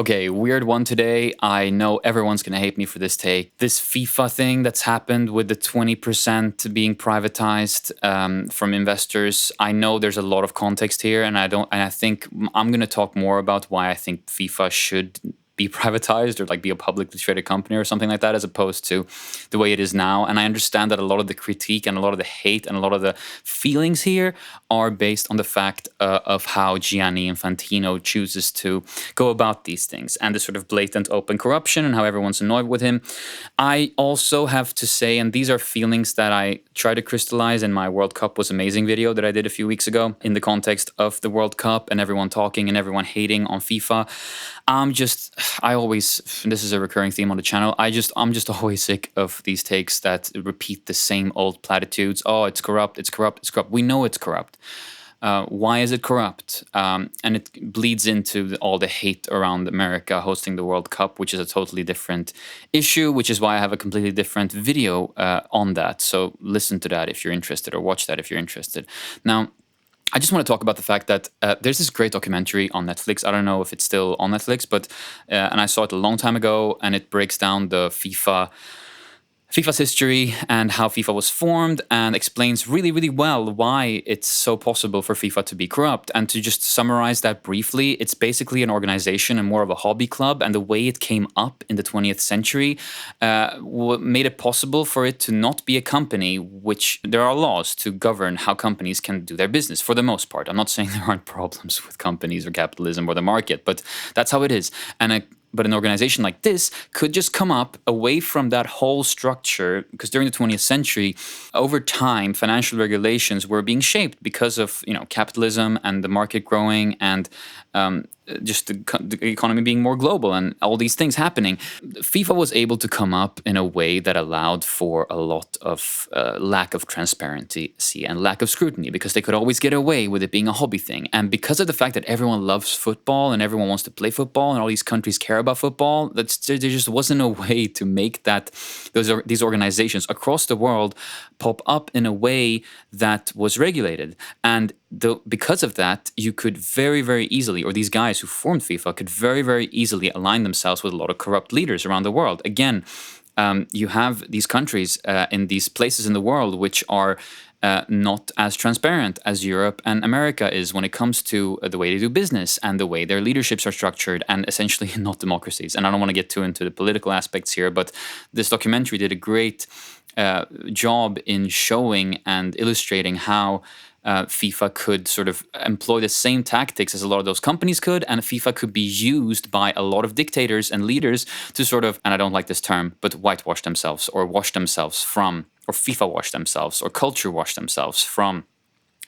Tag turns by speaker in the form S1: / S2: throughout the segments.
S1: Okay, weird one today. I know everyone's going to hate me for this take. This FIFA thing that's happened with the 20% being privatized from investors. I know there's a lot of context here, and I think I'm going to talk more about why I think FIFA should be privatized or like be a publicly traded company or something like that, as opposed to the way it is now. And I understand that a lot of the critique and a lot of the hate and a lot of the feelings here are based on the fact of how Gianni Infantino chooses to go about these things and the sort of blatant open corruption and how everyone's annoyed with him. I also have to say, and these are feelings that I try to crystallize in my World Cup was amazing video that I did a few weeks ago in the context of the World Cup and everyone talking and everyone hating on FIFA. This is a recurring theme on the channel. I'm just always sick of these takes that repeat the same old platitudes. Oh, it's corrupt, it's corrupt, it's corrupt. We know it's corrupt. Why is it corrupt? And it bleeds into all the hate around America hosting the World Cup, which is a totally different issue, which is why I have a completely different video on that. So listen to that if you're interested, or watch that if you're interested. Now, I just want to talk about the fact that there's this great documentary on Netflix. I don't know if it's still on Netflix, but and I saw it a long time ago, and it breaks down the FIFA's history and how FIFA was formed, and explains really, really well why it's so possible for FIFA to be corrupt. And to just summarize that briefly, it's basically an organization and more of a hobby club, and the way it came up in the 20th century made it possible for it to not be a company, which there are laws to govern how companies can do their business for the most part. I'm not saying there aren't problems with companies or capitalism or the market, but that's how it is. But an organization like this could just come up away from that whole structure, because during the 20th century, over time, financial regulations were being shaped because of capitalism and the market growing and just the economy being more global and all these things happening. FIFA was able to come up in a way that allowed for a lot of lack of transparency and lack of scrutiny, because they could always get away with it being a hobby thing. And because of the fact that everyone loves football and everyone wants to play football and all these countries care about football, there just wasn't a way to make these organizations across the world pop up in a way that was regulated. And because of that, you could very, very easily, or these guys who formed FIFA could very, very easily align themselves with a lot of corrupt leaders around the world. Again, you have these countries in these places in the world which are not as transparent as Europe and America is when it comes to the way they do business and the way their leaderships are structured, and essentially not democracies. And I don't want to get too into the political aspects here, but this documentary did a great job in showing and illustrating how FIFA could sort of employ the same tactics as a lot of those companies could, and FIFA could be used by a lot of dictators and leaders to sort of, and I don't like this term, but whitewash themselves or wash themselves from, or FIFA wash themselves or culture wash themselves from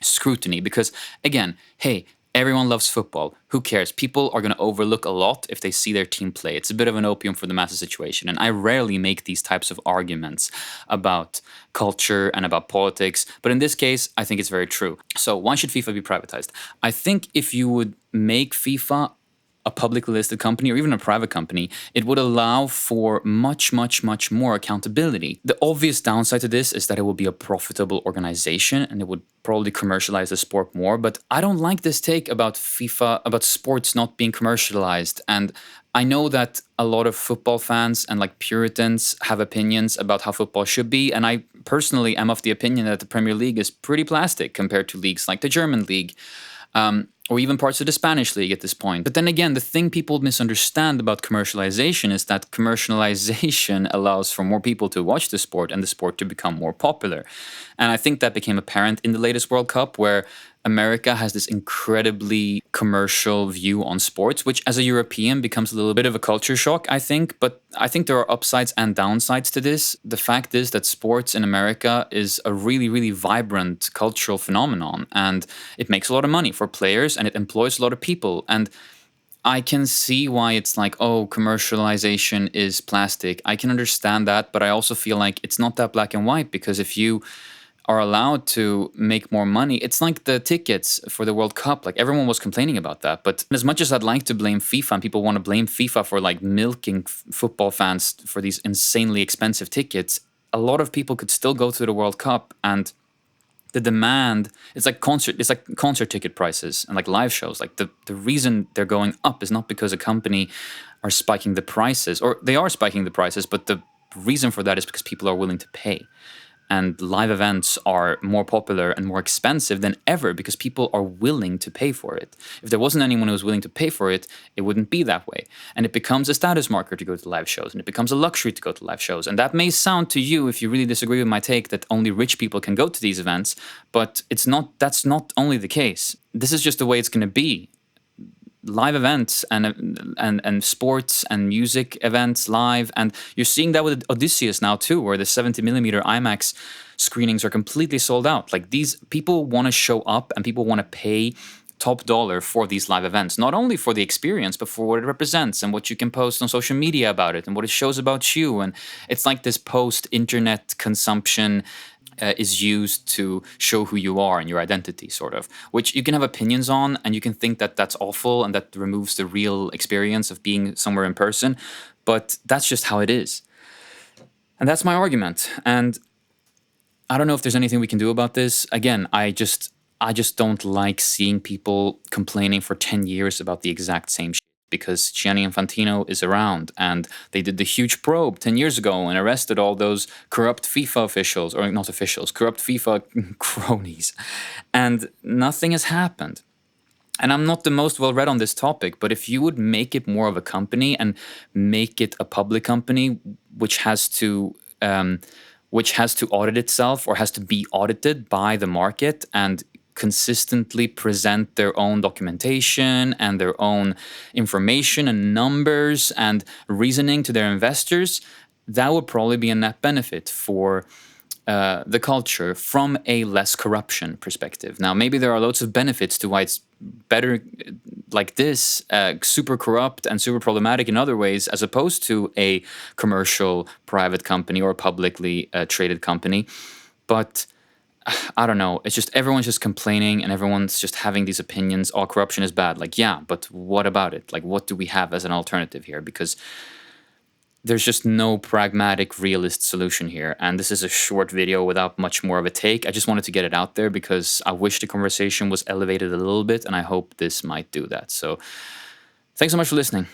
S1: scrutiny. Because again, hey, everyone loves football. Who cares? People are going to overlook a lot if they see their team play. It's a bit of an opium for the masses situation. And I rarely make these types of arguments about culture and about politics. But in this case, I think it's very true. So why should FIFA be privatized? I think if you would make FIFA a publicly listed company or even a private company, it would allow for much, much, much more accountability. The obvious downside to this is that it will be a profitable organization and it would probably commercialize the sport more. But I don't like this take about FIFA, about sports not being commercialized. And I know that a lot of football fans and like Puritans have opinions about how football should be. And I personally am of the opinion that the Premier League is pretty plastic compared to leagues like the German league. Or even parts of the Spanish league at this point. But then again, the thing people misunderstand about commercialization is that commercialization allows for more people to watch the sport and the sport to become more popular. And I think that became apparent in the latest World Cup, where America has this incredibly commercial view on sports, which as a European becomes a little bit of a culture shock, I think. But I think there are upsides and downsides to this. The fact is that sports in America is a really, really vibrant cultural phenomenon, and it makes a lot of money for players and it employs a lot of people. And I can see why it's like, oh, commercialization is plastic. I can understand that, but I also feel like it's not that black and white, because if you are allowed to make more money. It's like the tickets for the World Cup. Like everyone was complaining about that. But as much as I'd like to blame FIFA, and people want to blame FIFA for like milking football fans for these insanely expensive tickets, a lot of people could still go to the World Cup and the demand, it's like concert ticket prices and like live shows. Like the reason they're going up is not because a company are spiking the prices, or they are spiking the prices, but the reason for that is because people are willing to pay. And live events are more popular and more expensive than ever because people are willing to pay for it. If there wasn't anyone who was willing to pay for it, it wouldn't be that way. And it becomes a status marker to go to live shows, and it becomes a luxury to go to live shows. And that may sound to you, if you really disagree with my take, that only rich people can go to these events, but it's not. That's not only the case. This is just the way it's going to be. Live events and sports and music events live, and you're seeing that with Odysseus now too, where the 70mm IMAX screenings are completely sold out. Like, these people want to show up and people want to pay top dollar for these live events, not only for the experience but for what it represents and what you can post on social media about it and what it shows about you. And it's like this post-internet consumption is used to show who you are and your identity, sort of, which you can have opinions on, and you can think that that's awful and that removes the real experience of being somewhere in person, but that's just how it is. And that's my argument. And I don't know if there's anything we can do about this. Again, I just don't like seeing people complaining for 10 years about the exact same shit, because Gianni Infantino is around, and they did the huge probe 10 years ago and arrested all those corrupt FIFA officials, or not officials, corrupt FIFA cronies, and nothing has happened. And I'm not the most well read on this topic, but if you would make it more of a company and make it a public company, which has to audit itself, or has to be audited by the market, and consistently present their own documentation and their own information and numbers and reasoning to their investors, that would probably be a net benefit for the culture from a less corruption perspective. Now, maybe there are loads of benefits to why it's better like this, super corrupt and super problematic in other ways, as opposed to a commercial private company or a publicly traded company. But I don't know. It's just everyone's just complaining and everyone's just having these opinions. Oh, corruption is bad. Like, yeah, but what about it? Like, what do we have as an alternative here? Because there's just no pragmatic, realist solution here. And this is a short video without much more of a take. I just wanted to get it out there because I wish the conversation was elevated a little bit, and I hope this might do that. So thanks so much for listening.